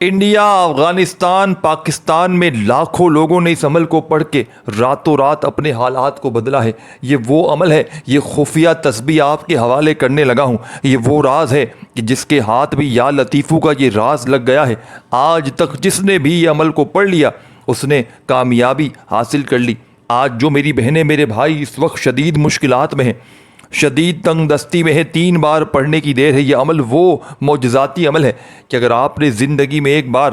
India, Afghanistan, Pakistan میں لاکھوں لوگوں نے اس عمل کو پڑھ کے راتوں رات اپنے حالات کو بدلا ہے۔ یہ وہ عمل ہے، یہ خفیہ تسبیح آپ کے حوالے کرنے لگا ہوں۔ یہ وہ راز ہے کہ جس کے ہاتھ بھی یا لطیفو کا یہ راز لگ گیا ہے۔ آج تک جس نے بھی یہ عمل کو پڑھ لیا اس نے کامیابی حاصل کر لی۔ آج جو میری بہنیں، میرے بھائی اس وقت شدید مشکلات میں ہیں، شدید تنگ دستی میں ہے، 3 بار پڑھنے کی دیر ہے۔ یہ عمل وہ معجزاتی عمل ہے کہ اگر آپ نے زندگی میں ایک بار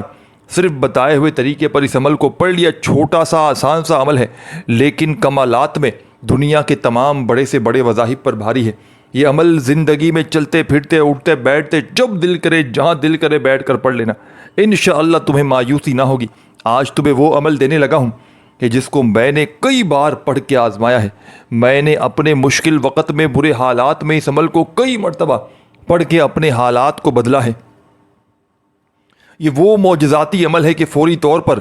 صرف بتائے ہوئے طریقے پر اس عمل کو پڑھ لیا، چھوٹا سا آسان سا عمل ہے لیکن کمالات میں دنیا کے تمام بڑے سے بڑے وظائف پر بھاری ہے۔ یہ عمل زندگی میں چلتے پھرتے اٹھتے بیٹھتے جب دل کرے جہاں دل کرے بیٹھ کر پڑھ لینا، انشاءاللہ تمہیں مایوسی نہ ہوگی۔ آج تمہیں وہ عمل دینے لگا ہوں کہ جس کو میں نے کئی بار پڑھ کے آزمایا ہے۔ میں نے اپنے مشکل وقت میں، برے حالات میں اس عمل کو کئی مرتبہ پڑھ کے اپنے حالات کو بدلا ہے۔ یہ وہ معجزاتی عمل ہے کہ فوری طور پر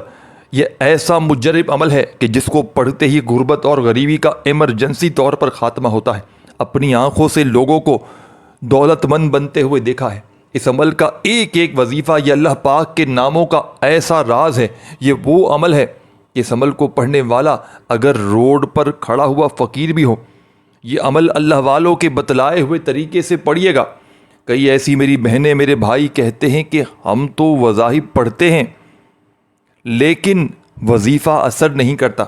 یہ ایسا مجرب عمل ہے کہ جس کو پڑھتے ہی غربت اور غریبی کا ایمرجنسی طور پر خاتمہ ہوتا ہے۔ اپنی آنکھوں سے لوگوں کو دولت مند بنتے ہوئے دیکھا ہے۔ اس عمل کا ایک ایک وظیفہ یہ اللہ پاک کے ناموں کا ایسا راز ہے۔ یہ وہ عمل ہے کہ اس عمل کو پڑھنے والا اگر روڈ پر کھڑا ہوا فقیر بھی ہو، یہ عمل اللہ والوں کے بتلائے ہوئے طریقے سے پڑھیے گا۔ کئی ایسی میری بہنیں، میرے بھائی کہتے ہیں کہ ہم تو وظائف پڑھتے ہیں لیکن وظیفہ اثر نہیں کرتا۔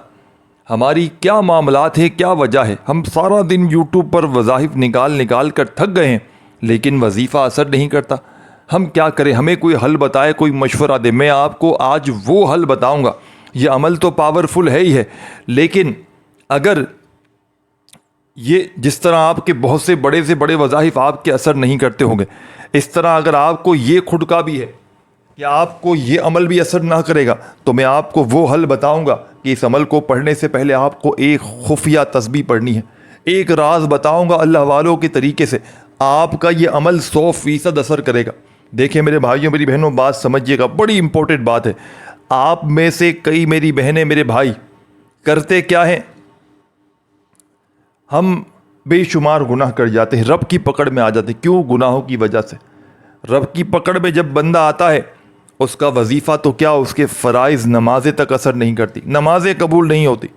ہماری کیا معاملات ہے، کیا وجہ ہے؟ ہم سارا دن یوٹیوب پر وظائف نکال کر تھک گئے ہیں لیکن وظیفہ اثر نہیں کرتا۔ ہم کیا کریں؟ ہمیں کوئی حل بتائے، کوئی مشورہ دے۔ میں آپ کو آج وہ حل بتاؤں گا۔ یہ عمل تو پاورفل ہے ہی ہے لیکن اگر یہ جس طرح آپ کے بہت سے بڑے وظائف آپ کے اثر نہیں کرتے ہوں گے، اس طرح اگر آپ کو یہ کھٹکا بھی ہے کہ آپ کو یہ عمل بھی اثر نہ کرے گا، تو میں آپ کو وہ حل بتاؤں گا کہ اس عمل کو پڑھنے سے پہلے آپ کو ایک خفیہ تسبیح پڑھنی ہے۔ ایک راز بتاؤں گا اللہ والوں کے طریقے سے، آپ کا یہ عمل 100% اثر کرے گا۔ دیکھیں میرے بھائیوں، میری بہنوں، بات سمجھیے گا، بڑی امپورٹنٹ بات ہے۔ آپ میں سے کئی میری بہنیں، میرے بھائی کرتے کیا ہیں؟ ہم بے شمار گناہ کر جاتے ہیں، رب کی پکڑ میں آ جاتے ہیں۔ کیوں؟ گناہوں کی وجہ سے۔ رب کی پکڑ میں جب بندہ آتا ہے، اس کا وظیفہ تو کیا، اس کے فرائض نمازیں تک اثر نہیں کرتی، نمازیں قبول نہیں ہوتی،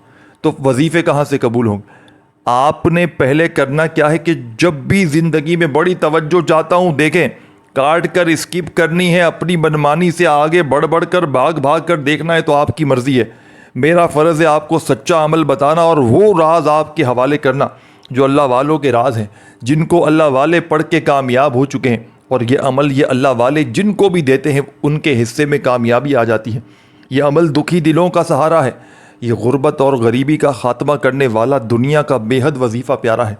تو وظیفے کہاں سے قبول ہوں گے؟ آپ نے پہلے کرنا کیا ہے کہ جب بھی زندگی میں بڑی توجہ چاہتا ہوں، دیکھیں کاٹ کر اسکپ کرنی ہے، اپنی منمانی سے آگے بڑھ کر بھاگ کر دیکھنا ہے تو آپ کی مرضی ہے۔ میرا فرض ہے آپ کو سچا عمل بتانا اور وہ راز آپ کے حوالے کرنا جو اللہ والوں کے راز ہیں، جن کو اللہ والے پڑھ کے کامیاب ہو چکے ہیں، اور یہ عمل یہ اللہ والے جن کو بھی دیتے ہیں ان کے حصے میں کامیابی آ جاتی ہے۔ یہ عمل دکھی دلوں کا سہارا ہے۔ یہ غربت اور غریبی کا خاتمہ کرنے والا دنیا کا بے حد وظیفہ پیارا ہے۔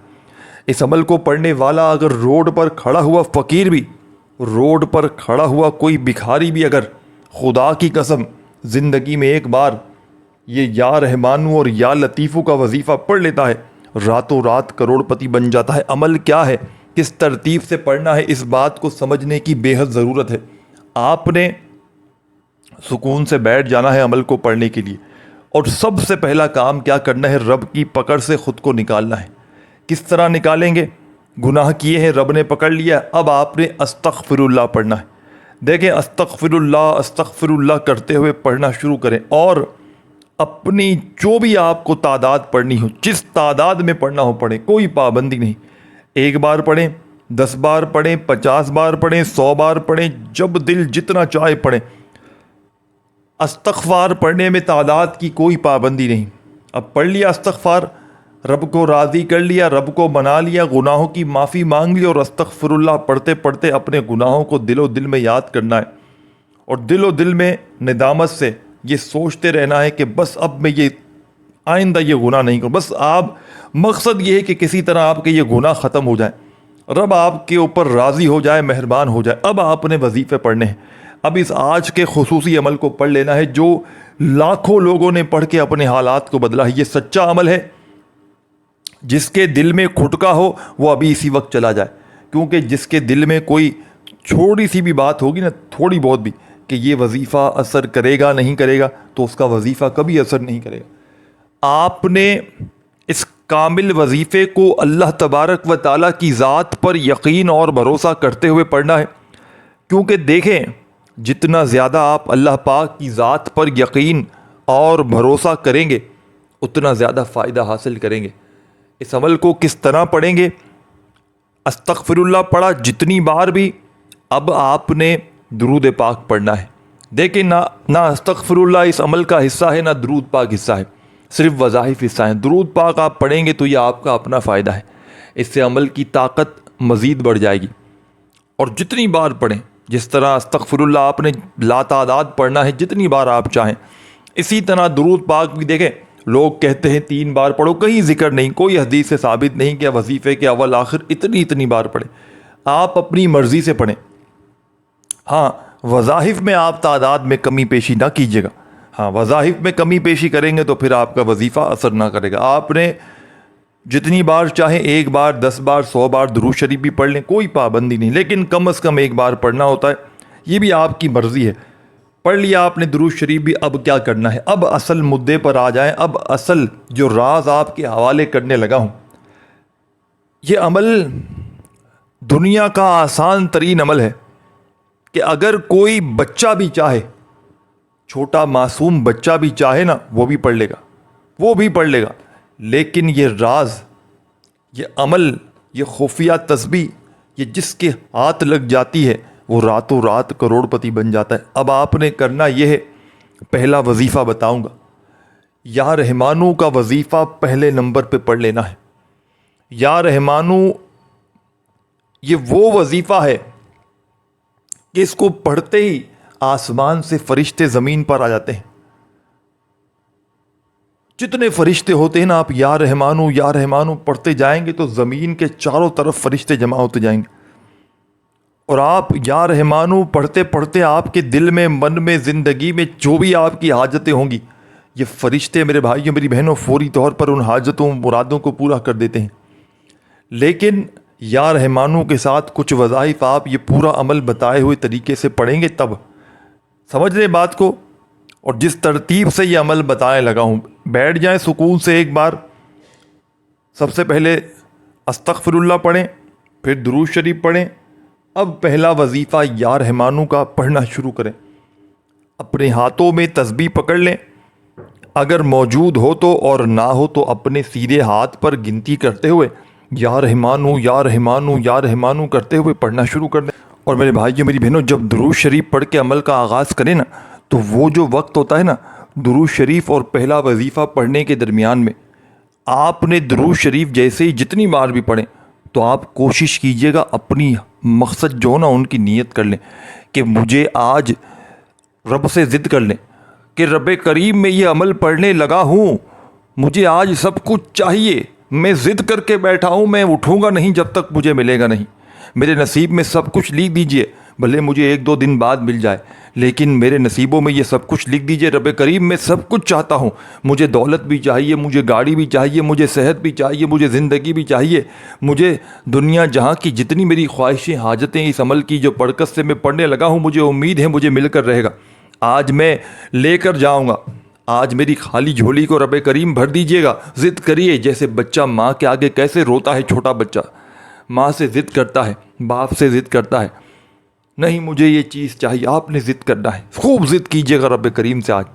اس عمل کو پڑھنے والا اگر روڈ پر کھڑا ہوا فقیر بھی، روڈ پر کھڑا ہوا کوئی بھکاری بھی اگر خدا کی قسم زندگی میں ایک بار یہ یا رحمانو اور یا لطیفو کا وظیفہ پڑھ لیتا ہے، راتوں رات کروڑ پتی بن جاتا ہے۔ عمل کیا ہے، کس ترتیب سے پڑھنا ہے، اس بات کو سمجھنے کی بے حد ضرورت ہے۔ آپ نے سکون سے بیٹھ جانا ہے عمل کو پڑھنے کے لیے، اور سب سے پہلا کام کیا کرنا ہے، رب کی پکڑ سے خود کو نکالنا ہے۔ کس طرح نکالیں گے؟ گناہ کیے ہیں، رب نے پکڑ لیا، اب آپ نے استغفر اللہ پڑھنا ہے۔ دیکھیں استغفر اللہ کرتے ہوئے پڑھنا شروع کریں، اور اپنی جو بھی آپ کو تعداد پڑھنی ہو، جس تعداد میں پڑھنا ہو پڑھیں، کوئی پابندی نہیں۔ 1 بار پڑھیں، 10 بار پڑھیں، 50 بار پڑھیں، 100 بار پڑھیں، جب دل جتنا چاہے پڑھیں۔ استغفار پڑھنے میں تعداد کی کوئی پابندی نہیں۔ اب پڑھ لیا استغفار، رب کو راضی کر لیا، رب کو منا لیا، گناہوں کی معافی مانگ لی، اور استغفر اللہ پڑھتے پڑھتے اپنے گناہوں کو دل و دل میں یاد کرنا ہے، اور دل و دل میں ندامت سے یہ سوچتے رہنا ہے کہ بس اب میں یہ آئندہ یہ گناہ نہیں کروں۔ بس آپ مقصد یہ ہے کہ کسی طرح آپ کے یہ گناہ ختم ہو جائیں، رب آپ کے اوپر راضی ہو جائے، مہربان ہو جائے۔ اب آپ نے وظیفے پڑھنے ہیں۔ اب اس آج کے خصوصی عمل کو پڑھ لینا ہے جو لاکھوں لوگوں نے پڑھ کے اپنے حالات کو بدلا ہے۔ یہ سچا عمل ہے، جس کے دل میں کھٹکا ہو وہ ابھی اسی وقت چلا جائے، کیونکہ جس کے دل میں کوئی چھوٹی سی بھی بات ہوگی نا، تھوڑی بہت بھی، کہ یہ وظیفہ اثر کرے گا نہیں کرے گا، تو اس کا وظیفہ کبھی اثر نہیں کرے گا۔ آپ نے اس کامل وظیفے کو اللہ تبارک و تعالیٰ کی ذات پر یقین اور بھروسہ کرتے ہوئے پڑھنا ہے، کیونکہ دیکھیں جتنا زیادہ آپ اللہ پاک کی ذات پر یقین اور بھروسہ کریں گے اتنا زیادہ فائدہ حاصل کریں گے۔ اس عمل کو کس طرح پڑھیں گے؟ استغفر اللہ پڑھا جتنی بار بھی، اب آپ نے درود پاک پڑھنا ہے۔ دیکھیں نہ استغفر اللہ اس عمل کا حصہ ہے، نہ درود پاک حصہ ہے، صرف وظائف حصہ ہیں۔ درود پاک آپ پڑھیں گے تو یہ آپ کا اپنا فائدہ ہے، اس سے عمل کی طاقت مزید بڑھ جائے گی۔ اور جتنی بار پڑھیں، جس طرح استغفر اللہ آپ نے لاتعداد پڑھنا ہے، جتنی بار آپ چاہیں، اسی طرح درود پاک بھی دیکھیں لوگ کہتے ہیں 3 بار پڑھو، کہیں ذکر نہیں، کوئی حدیث سے ثابت نہیں کہ وظیفے کے اول آخر اتنی بار پڑھیں، آپ اپنی مرضی سے پڑھیں۔ ہاں وظائف میں آپ تعداد میں کمی پیشی نہ کیجیے گا، ہاں وظائف میں کمی پیشی کریں گے تو پھر آپ کا وظیفہ اثر نہ کرے گا۔ آپ نے جتنی بار چاہیں 1 بار 10 بار 100 بار درود شریف بھی پڑھ لیں، کوئی پابندی نہیں، لیکن کم از کم 1 بار پڑھنا ہوتا ہے، یہ بھی آپ کی مرضی ہے۔ پڑھ لیا آپ نے درود شریف بھی، اب کیا کرنا ہے؟ اب اصل مدعے پر آ جائیں، اب اصل جو راز آپ کے حوالے کرنے لگا ہوں۔ یہ عمل دنیا کا آسان ترین عمل ہے کہ اگر کوئی بچہ بھی چاہے، چھوٹا معصوم بچہ بھی چاہے نا، وہ بھی پڑھ لے گا، لیکن یہ راز، یہ عمل، یہ خفیہ تسبیح، یہ جس کے ہاتھ لگ جاتی ہے وہ راتوں رات کروڑ پتی بن جاتا ہے۔ اب آپ نے کرنا یہ ہے، پہلا وظیفہ بتاؤں گا، یا رحمانو کا وظیفہ پہلے نمبر پہ پڑھ لینا ہے۔ یا رحمانو یہ وہ وظیفہ ہے کہ اس کو پڑھتے ہی آسمان سے فرشتے زمین پر آ جاتے ہیں۔ جتنے فرشتے ہوتے ہیں نا، آپ یا رحمانو پڑھتے جائیں گے تو زمین کے چاروں طرف فرشتے جمع ہوتے جائیں گے، اور آپ یا رحمانو پڑھتے پڑھتے آپ کے دل میں، من میں، زندگی میں جو بھی آپ کی حاجتیں ہوں گی، یہ فرشتے میرے بھائیوں میری بہنوں فوری طور پر ان حاجتوں مرادوں کو پورا کر دیتے ہیں۔ لیکن یا رحمانو کے ساتھ کچھ وظائف آپ یہ پورا عمل بتائے ہوئے طریقے سے پڑھیں گے، تب سمجھ لیں بات کو۔ اور جس ترتیب سے یہ عمل بتانے لگا ہوں، بیٹھ جائیں سکون سے۔ ایک بار سب سے پہلے استغفر اللہ پڑھیں، پھر درود شریف پڑھیں۔ اب پہلا وظیفہ یا رحمانو کا پڑھنا شروع کریں۔ اپنے ہاتھوں میں تسبیح پکڑ لیں، اگر موجود ہو تو، اور نہ ہو تو اپنے سیدھے ہاتھ پر گنتی کرتے ہوئے یا رحمانو کرتے ہوئے پڑھنا شروع کر دیں۔ اور میرے بھائیوں میری بہنوں، جب درود شریف پڑھ کے عمل کا آغاز کریں نا، تو وہ جو وقت ہوتا ہے نا درود شریف اور پہلا وظیفہ پڑھنے کے درمیان میں، آپ نے درود شریف جیسے ہی جتنی بار بھی پڑھیں تو آپ کوشش کیجئے گا اپنی مقصد جو نا ان کی نیت کر لیں کہ مجھے آج رب سے ضد کر لیں کہ رب کریم میں یہ عمل پڑھنے لگا ہوں، مجھے آج سب کچھ چاہیے، میں ضد کر کے بیٹھا ہوں، میں اٹھوں گا نہیں جب تک مجھے ملے گا نہیں، میرے نصیب میں سب کچھ لکھ دیجئے، بھلے مجھے 1-2 دن بعد مل جائے، لیکن میرے نصیبوں میں یہ سب کچھ لکھ دیجئے۔ رب کریم میں سب کچھ چاہتا ہوں، مجھے دولت بھی چاہیے، مجھے گاڑی بھی چاہیے، مجھے صحت بھی چاہیے، مجھے زندگی بھی چاہیے، مجھے دنیا جہاں کی جتنی میری خواہشیں حاجتیں اس عمل کی جو برکت سے میں پڑھنے لگا ہوں، مجھے امید ہے مجھے مل کر رہے گا، آج میں لے کر جاؤں گا، آج میری خالی جھولی کو رب کریم بھر دیجئے گا۔ ضد کریے، جیسے بچہ ماں کے آگے کیسے روتا ہے، چھوٹا بچہ ماں سے ضد کرتا ہے، باپ سے ضد کرتا ہے، نہیں مجھے یہ چیز چاہیے، آپ نے ضد کرنا ہے، خوب ضد کیجئے گا رب کریم سے آج،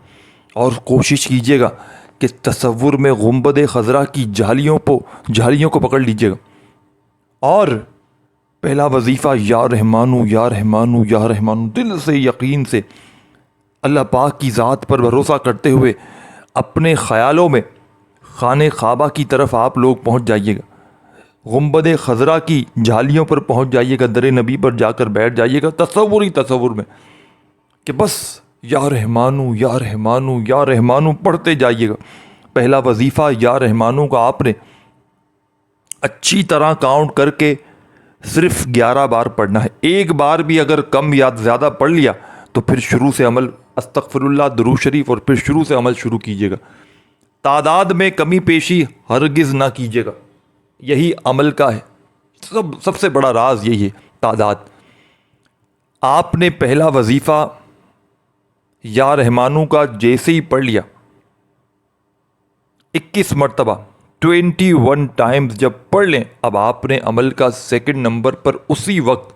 اور کوشش کیجئے گا کہ تصور میں گنبد خضرا کی جھالیوں کو پکڑ لیجئے گا، اور پہلا وظیفہ یا رحمانو دل سے یقین سے اللہ پاک کی ذات پر بھروسہ کرتے ہوئے اپنے خیالوں میں خانہ کعبہ کی طرف آپ لوگ پہنچ جائیے گا، گنبد خضرا کی جھالیوں پر پہنچ جائیے گا، در نبی پر جا کر بیٹھ جائیے گا تصور میں کہ بس یا رحمانو پڑھتے جائیے گا۔ پہلا وظیفہ یا رحمانو کا آپ نے اچھی طرح کاؤنٹ کر کے صرف 11 بار پڑھنا ہے۔ ایک بار بھی اگر کم یا زیادہ پڑھ لیا تو پھر شروع سے عمل استغفر اللہ درود شریف اور پھر شروع سے عمل شروع کیجیے گا۔ تعداد میں کمی پیشی ہرگز نہ کیجیے گا، یہی عمل کا ہے سب سے بڑا راز، یہی ہے تعداد۔ آپ نے پہلا وظیفہ یا رحمانو کا جیسے ہی پڑھ لیا، 21 مرتبہ 21 ٹائمز جب پڑھ لیں، اب آپ نے عمل کا 2nd نمبر پر اسی وقت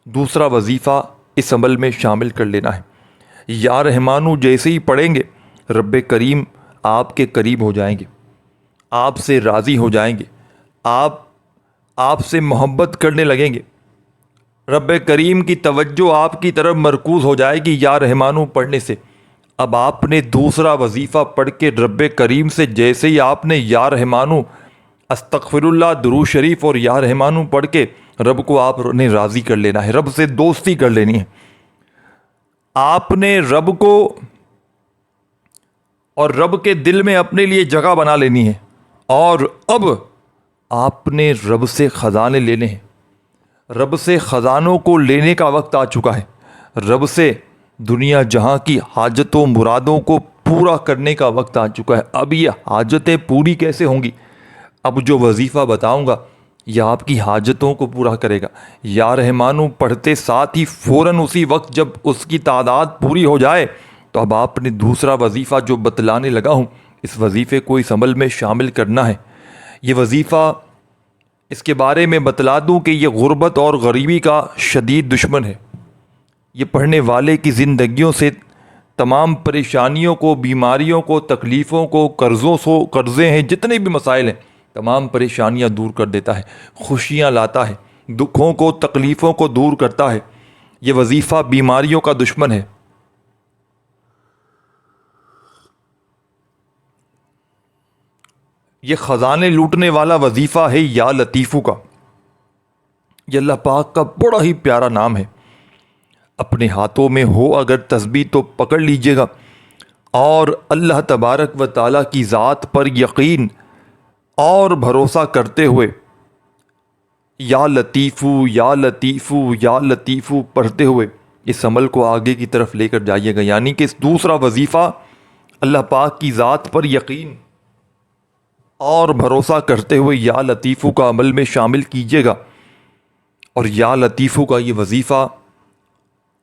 دوسرا وظیفہ اس عمل میں شامل کر لینا ہے۔ یا رحمانو جیسے ہی پڑھیں گے رب کریم آپ کے قریب ہو جائیں گے، آپ سے راضی ہو جائیں گے، آپ سے محبت کرنے لگیں گے، رب کریم کی توجہ آپ کی طرف مرکوز ہو جائے گی یا رحمانو پڑھنے سے۔ اب آپ نے دوسرا وظیفہ پڑھ کے رب کریم سے جیسے ہی آپ نے یا رحمانو استغفر اللہ درود شریف اور یا رحمانو پڑھ کے رب کو آپ نے راضی کر لینا ہے، رب سے دوستی کر لینی ہے۔ آپ نے رب کو اور رب کے دل میں اپنے لیے جگہ بنا لینی ہے، اور اب آپ نے رب سے خزانے لینے ہیں۔ رب سے خزانوں کو لینے کا وقت آ چکا ہے۔ رب سے دنیا جہاں کی حاجتوں مرادوں کو پورا کرنے کا وقت آ چکا ہے۔ اب یہ حاجتیں پوری کیسے ہوں گی؟ اب جو وظیفہ بتاؤں گا یہ آپ کی حاجتوں کو پورا کرے گا۔ یا رحمانو پڑھتے ساتھ ہی فوراً اسی وقت جب اس کی تعداد پوری ہو جائے تو اب آپ نے دوسرا وظیفہ جو بتلانے لگا ہوں اس وظیفے کو اس عمل میں شامل کرنا ہے۔ یہ وظیفہ اس کے بارے میں بتلا دوں کہ یہ غربت اور غریبی کا شدید دشمن ہے۔ یہ پڑھنے والے کی زندگیوں سے تمام پریشانیوں کو، بیماریوں کو، تکلیفوں کو، قرضے ہیں، جتنے بھی مسائل ہیں تمام پریشانیاں دور کر دیتا ہے، خوشیاں لاتا ہے، دکھوں کو تکلیفوں کو دور کرتا ہے۔ یہ وظیفہ بیماریوں کا دشمن ہے۔ یہ خزانے لوٹنے والا وظیفہ ہے یا لطیفو کا۔ یہ اللہ پاک کا بڑا ہی پیارا نام ہے۔ اپنے ہاتھوں میں ہو اگر تسبیح تو پکڑ لیجئے گا اور اللہ تبارک و تعالیٰ کی ذات پر یقین اور بھروسہ کرتے ہوئے یا لطیفو یا لطیفو یا لطیفو پڑھتے ہوئے اس عمل کو آگے کی طرف لے کر جائیے گا۔ یعنی کہ اس دوسرا وظیفہ اللہ پاک کی ذات پر یقین اور بھروسہ کرتے ہوئے یا لطیفو کا عمل میں شامل کیجیے گا۔ اور یا لطیفو کا یہ وظیفہ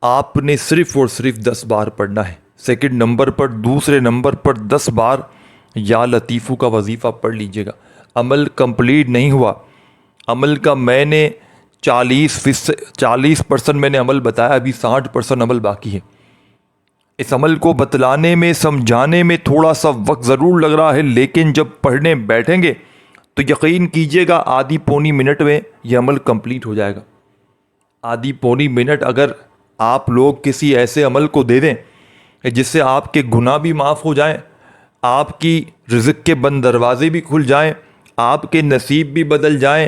آپ نے صرف اور صرف 10 بار پڑھنا ہے۔ سیکنڈ نمبر پر، دوسرے نمبر پر 10 بار یا لطیفو کا وظیفہ پڑھ لیجیے گا۔ عمل کمپلیٹ نہیں ہوا، عمل کا میں نے 40% میں نے عمل بتایا، ابھی 60% عمل باقی ہے۔ اس عمل کو بتلانے میں سمجھانے میں تھوڑا سا وقت ضرور لگ رہا ہے، لیکن جب پڑھنے بیٹھیں گے تو یقین کیجئے گا آدھی پونی منٹ میں یہ عمل کمپلیٹ ہو جائے گا۔ آدھی پونی منٹ اگر آپ لوگ کسی ایسے عمل کو دے دیں جس سے آپ کے گناہ بھی معاف ہو جائیں، آپ کی رزق کے بند دروازے بھی کھل جائیں، آپ کے نصیب بھی بدل جائیں،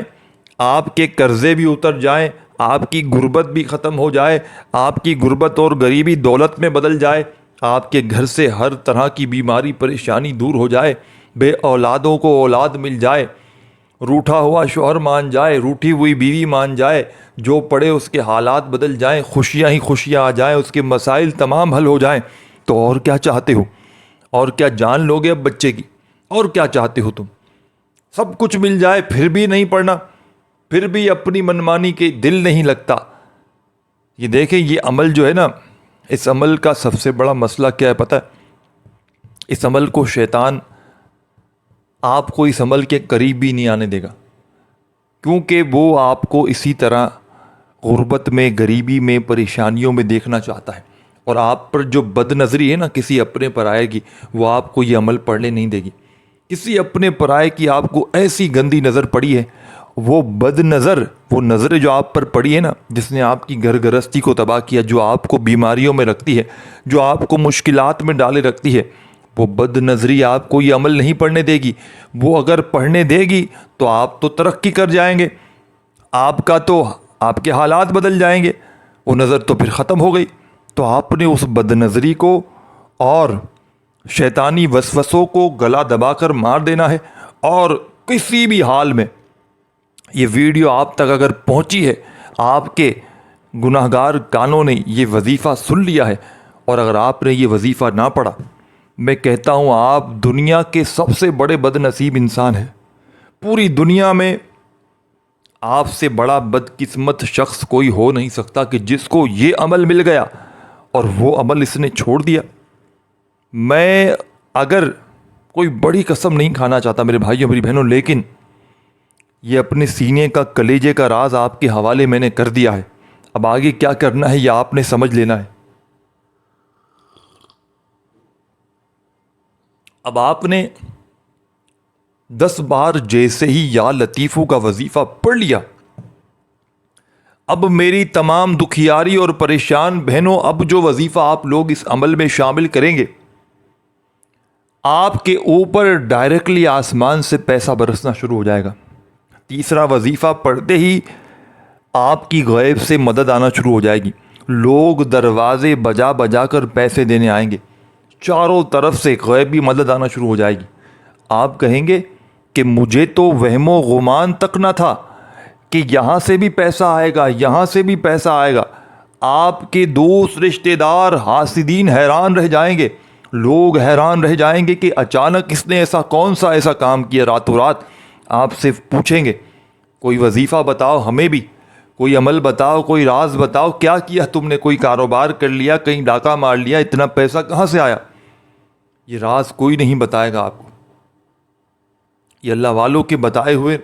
آپ کے قرضے بھی اتر جائیں، آپ کی غربت بھی ختم ہو جائے، آپ کی غربت اور غریبی دولت میں بدل جائے، آپ کے گھر سے ہر طرح کی بیماری پریشانی دور ہو جائے، بے اولادوں کو اولاد مل جائے، روٹھا ہوا شوہر مان جائے، روٹھی ہوئی بیوی مان جائے، جو پڑے اس کے حالات بدل جائیں، خوشیاں ہی خوشیاں آ جائیں، اس کے مسائل تمام حل ہو جائیں، تو اور کیا چاہتے ہو؟ اور کیا جان لوگے اب بچے کی؟ اور کیا چاہتے ہو تم؟ سب کچھ مل جائے پھر بھی نہیں پڑھنا، پھر بھی اپنی منمانی کے دل نہیں لگتا۔ یہ دیکھیں یہ عمل جو ہے نا، اس عمل کا سب سے بڑا مسئلہ کیا ہے پتہ ہے؟ اس عمل کو شیطان آپ کو اس عمل کے قریب بھی نہیں آنے دے گا، کیونکہ وہ آپ کو اسی طرح غربت میں، غریبی میں، پریشانیوں میں دیکھنا چاہتا ہے، اور آپ پر جو بد نظری ہے نا کسی اپنے پرائے کی، وہ آپ کو یہ عمل پڑھنے نہیں دے گی۔ کسی اپنے پرائے کی آپ کو ایسی گندی نظر پڑی ہے، وہ بد نظر، وہ نظر جو آپ پر پڑی ہے نا، جس نے آپ کی گھر گرستی کو تباہ کیا، جو آپ کو بیماریوں میں رکھتی ہے، جو آپ کو مشکلات میں ڈالے رکھتی ہے، وہ بد نظری آپ کو یہ عمل نہیں پڑھنے دے گی۔ وہ اگر پڑھنے دے گی تو آپ تو ترقی کر جائیں گے، آپ کے حالات بدل جائیں گے، وہ نظر تو پھر ختم ہو گئی۔ تو آپ نے اس بد نظری کو اور شیطانی وسوسوں کو گلا دبا کر مار دینا ہے، اور کسی بھی حال میں یہ ویڈیو آپ تک اگر پہنچی ہے، آپ کے گناہگار کانوں نے یہ وظیفہ سن لیا ہے، اور اگر آپ نے یہ وظیفہ نہ پڑھا، میں کہتا ہوں آپ دنیا کے سب سے بڑے بد نصیب انسان ہیں۔ پوری دنیا میں آپ سے بڑا بدقسمت شخص کوئی ہو نہیں سکتا کہ جس کو یہ عمل مل گیا اور وہ عمل اس نے چھوڑ دیا۔ میں اگر کوئی بڑی قسم نہیں کھانا چاہتا میرے بھائیوں میری بہنوں، لیکن یہ اپنے سینے کا کلیجے کا راز آپ کے حوالے میں نے کر دیا ہے۔ اب آگے کیا کرنا ہے یہ آپ نے سمجھ لینا ہے. اب آپ نے 10 بار جیسے ہی یا لطیفو کا وظیفہ پڑھ لیا، اب میری تمام دکھیاری اور پریشان بہنوں، اب جو وظیفہ آپ لوگ اس عمل میں شامل کریں گے، آپ کے اوپر ڈائریکٹلی آسمان سے پیسہ برسنا شروع ہو جائے گا. تیسرا وظیفہ پڑھتے ہی آپ کی غیب سے مدد آنا شروع ہو جائے گی. لوگ دروازے بجا بجا کر پیسے دینے آئیں گے، چاروں طرف سے غیبی مدد آنا شروع ہو جائے گی. آپ کہیں گے کہ مجھے تو وہم و گمان تک نہ تھا کہ یہاں سے بھی پیسہ آئے گا، یہاں سے بھی پیسہ آئے گا. آپ کے دوست، رشتہ دار، حاسدین حیران رہ جائیں گے. لوگ حیران رہ جائیں گے کہ اچانک اس نے کون سا ایسا کام کیا. راتوں رات آپ سے پوچھیں گے کوئی وظیفہ بتاؤ ہمیں بھی، کوئی عمل بتاؤ، کوئی راز بتاؤ، کیا کیا تم نے؟ کوئی کاروبار کر لیا، کہیں ڈاکہ مار لیا، اتنا پیسہ کہاں سے آیا؟ یہ راز کوئی نہیں بتائے گا آپ کو. یہ اللہ والوں کے بتائے ہوئے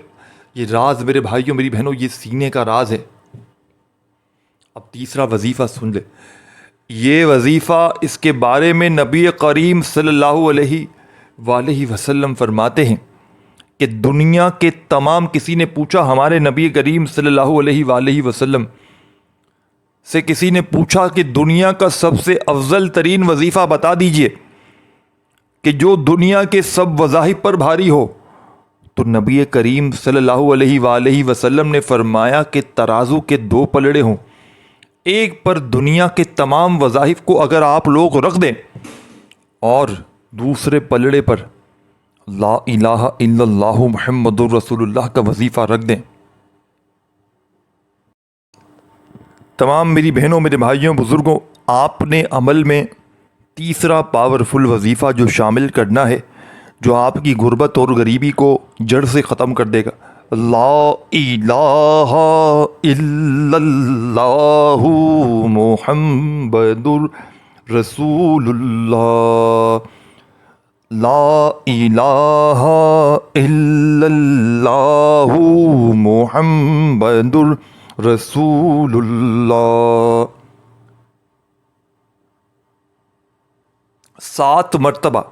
یہ راز میرے بھائیوں، میری بہنوں، یہ سینے کا راز ہے. اب تیسرا وظیفہ سن لے. یہ وظیفہ، اس کے بارے میں نبی کریم صلی اللہ علیہ وآلہ وسلم فرماتے ہیں کہ دنیا کے تمام، کسی نے پوچھا ہمارے نبی کریم صلی اللہ علیہ وآلہ وسلم سے، کسی نے پوچھا کہ دنیا کا سب سے افضل ترین وظیفہ بتا دیجئے کہ جو دنیا کے سب وظائف پر بھاری ہو. تو نبی کریم صلی اللہ علیہ وآلہ وسلم نے فرمایا کہ ترازو کے 2 پلڑے ہوں، ایک پر دنیا کے تمام وظائف کو اگر آپ لوگ رکھ دیں اور دوسرے پلڑے پر لا الہ الا اللہ محمد الرسول اللہ کا وظیفہ رکھ دیں. تمام میری بہنوں، میرے بھائیوں، بزرگوں، آپ نے عمل میں تیسرا پاورفل وظیفہ جو شامل کرنا ہے، جو آپ کی غربت اور غریبی کو جڑ سے ختم کر دے گا. لا الہ الا اللہ محمد رسول اللہ. لا الہ الا اللہ محمد رسول اللہ. 7 مرتبہ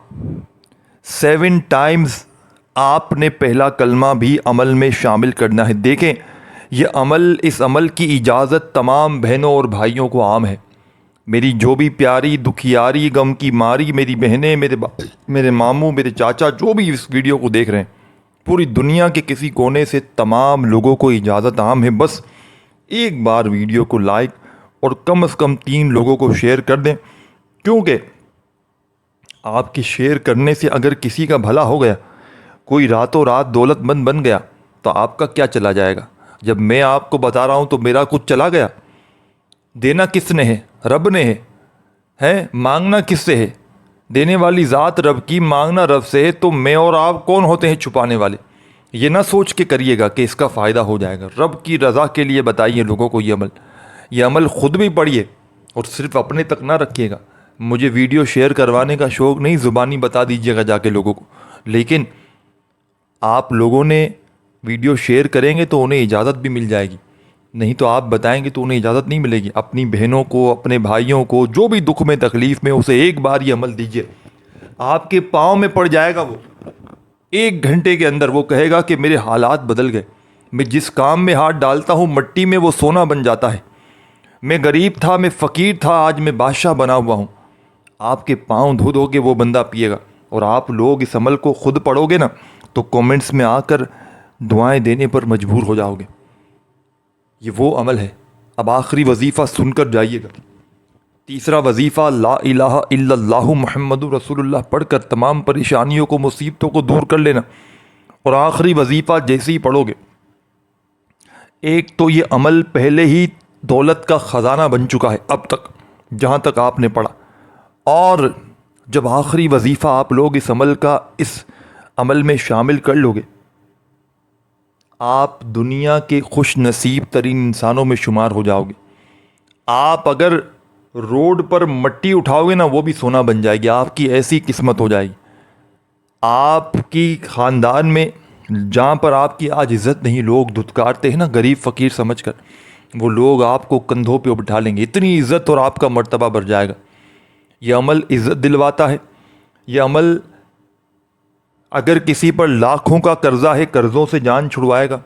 7 ٹائمز آپ نے پہلا کلمہ بھی عمل میں شامل کرنا ہے. دیکھیں، یہ عمل، اس عمل کی اجازت تمام بہنوں اور بھائیوں کو عام ہے. میری جو بھی پیاری، دکھیاری، غم کی ماری میری بہنیں، میرے ماموں، میرے چاچا، جو بھی اس ویڈیو کو دیکھ رہے ہیں، پوری دنیا کے کسی کونے سے تمام لوگوں کو اجازت عام ہے. بس ایک بار ویڈیو کو لائک اور کم از کم 3 لوگوں کو شیئر کر دیں، کیونکہ آپ کے شیئر کرنے سے اگر کسی کا بھلا ہو گیا، کوئی راتوں رات دولت مند بن گیا، تو آپ کا کیا چلا جائے گا؟ جب میں آپ کو بتا رہا ہوں تو میرا کچھ چلا گیا؟ دینا کس نے ہے؟ رب نے ہے. مانگنا کس سے ہے؟ دینے والی ذات رب کی، مانگنا رب سے ہے. تو میں اور آپ کون ہوتے ہیں چھپانے والے؟ یہ نہ سوچ کے کریے گا کہ اس کا فائدہ ہو جائے گا. رب کی رضا کے لیے بتائیے لوگوں کو یہ عمل خود بھی پڑھیے اور صرف اپنے تک نہ رکھیے گا. مجھے ویڈیو شیئر کروانے کا شوق نہیں، زبانی بتا دیجیے گا جا کے لوگوں کو. لیکن آپ لوگوں نے ویڈیو شیئر کریں گے تو انہیں اجازت بھی مل جائے گی، نہیں تو آپ بتائیں گے تو انہیں اجازت نہیں ملے گی. اپنی بہنوں کو، اپنے بھائیوں کو، جو بھی دکھ میں تکلیف میں، اسے ایک بار یہ عمل دیجیے. آپ کے پاؤں میں پڑ جائے گا. وہ 1 گھنٹے کے اندر وہ کہے گا کہ میرے حالات بدل گئے. میں جس کام میں ہاتھ ڈالتا ہوں مٹی میں وہ سونا بن جاتا ہے. میں غریب تھا، میں فقیر تھا، آج میں بادشاہ بنا ہوا ہوں. آپ کے پاؤں دھو دھو کے وہ بندہ پیے گا. اور آپ لوگ اس عمل کو خود پڑھو گے نا تو کومنٹس میں آ کر دعائیں دینے پر مجبور ہو جاؤ گے. یہ وہ عمل ہے. اب آخری وظیفہ سن کر جائیے گا. تیسرا وظیفہ لا الہ الا اللہ محمد رسول اللہ پڑھ کر تمام پریشانیوں کو، مصیبتوں کو دور کر لینا. اور آخری وظیفہ جیسے ہی پڑھو گے، ایک تو یہ عمل پہلے ہی دولت کا خزانہ بن چکا ہے اب تک جہاں تک آپ نے پڑھا. اور جب آخری وظیفہ آپ لوگ اس عمل میں شامل کر لو گے، آپ دنیا کے خوش نصیب ترین انسانوں میں شمار ہو جاؤ گے. آپ اگر روڈ پر مٹی اٹھاؤ گے نا وہ بھی سونا بن جائے گی. آپ کی ایسی قسمت ہو جائے گی. آپ کی خاندان میں جہاں پر آپ کی آج عزت نہیں، لوگ دھتکارتے ہیں نا غریب فقیر سمجھ کر، وہ لوگ آپ کو کندھوں پہ بٹھا لیں گے، اتنی عزت اور آپ کا مرتبہ بڑھ جائے گا۔ یہ عمل عزت دلواتا ہے۔ یہ عمل اگر کسی پر لاکھوں کا قرضہ ہے، قرضوں سے جان چھڑوائے گا۔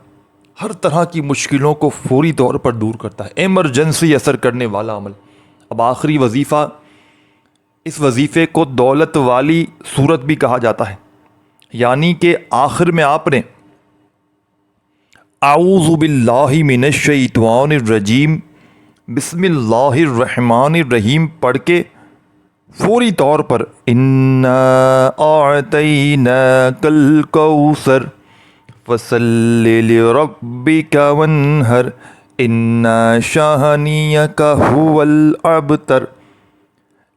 ہر طرح کی مشکلوں کو فوری طور پر دور کرتا ہے، ایمرجنسی اثر کرنے والا عمل۔ اب آخری وظیفہ، اس وظیفے کو دولت والی صورت بھی کہا جاتا ہے، یعنی کہ آخر میں آپ نے اعوذ باللہ من الشیطان الرجیم بسم اللہ الرحمن الرحیم پڑھ کے فوری طور پر انا اعطیناک الکوثر فصل لربک وانحر ان شانئک هو الابتر،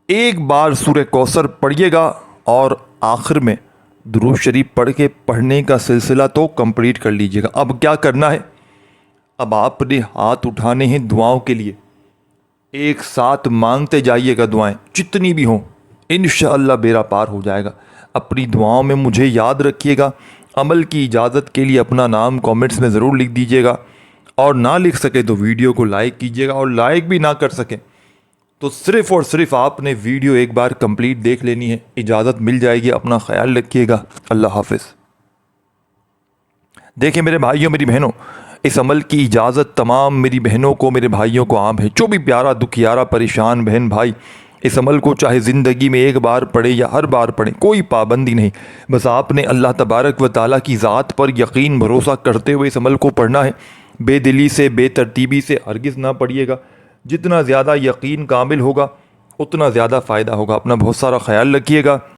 ایک بار سورہ کوثر پڑھیے گا اور آخر میں درود شریف پڑھ کے پڑھنے کا سلسلہ تو کمپلیٹ کر لیجئے گا۔ اب کیا کرنا ہے؟ اب آپ نے ہاتھ اٹھانے ہیں دعاؤں کے لیے، ایک ساتھ مانگتے جائیے گا دعائیں جتنی بھی ہوں، انشاءاللہ بیڑا پار ہو جائے گا۔ اپنی دعاؤں میں مجھے یاد رکھیے گا۔ عمل کی اجازت کے لیے اپنا نام کامنٹس میں ضرور لکھ دیجیے گا، اور نہ لکھ سکے تو ویڈیو کو لائک کیجیے گا، اور لائک بھی نہ کر سکیں تو صرف اور صرف آپ نے ویڈیو ایک بار کمپلیٹ دیکھ لینی ہے، اجازت مل جائے گی۔ اپنا خیال رکھیے گا، اللہ حافظ۔ دیکھیں میرے بھائیوں میری بہنوں، اس عمل کی اجازت تمام میری بہنوں کو میرے بھائیوں کو عام ہے۔ جو بھی پیارا دکھیارا پریشان بہن بھائی اس عمل کو چاہے زندگی میں ایک بار پڑھے یا ہر بار پڑھیں، کوئی پابندی نہیں، بس آپ نے اللہ تبارک و تعالیٰ کی ذات پر یقین بھروسہ کرتے ہوئے اس عمل کو پڑھنا ہے۔ بے دلی سے بے ترتیبی سے ہرگز نہ پڑھیے گا۔ جتنا زیادہ یقین کامل ہوگا اتنا زیادہ فائدہ ہوگا۔ اپنا بہت سارا خیال رکھیے گا۔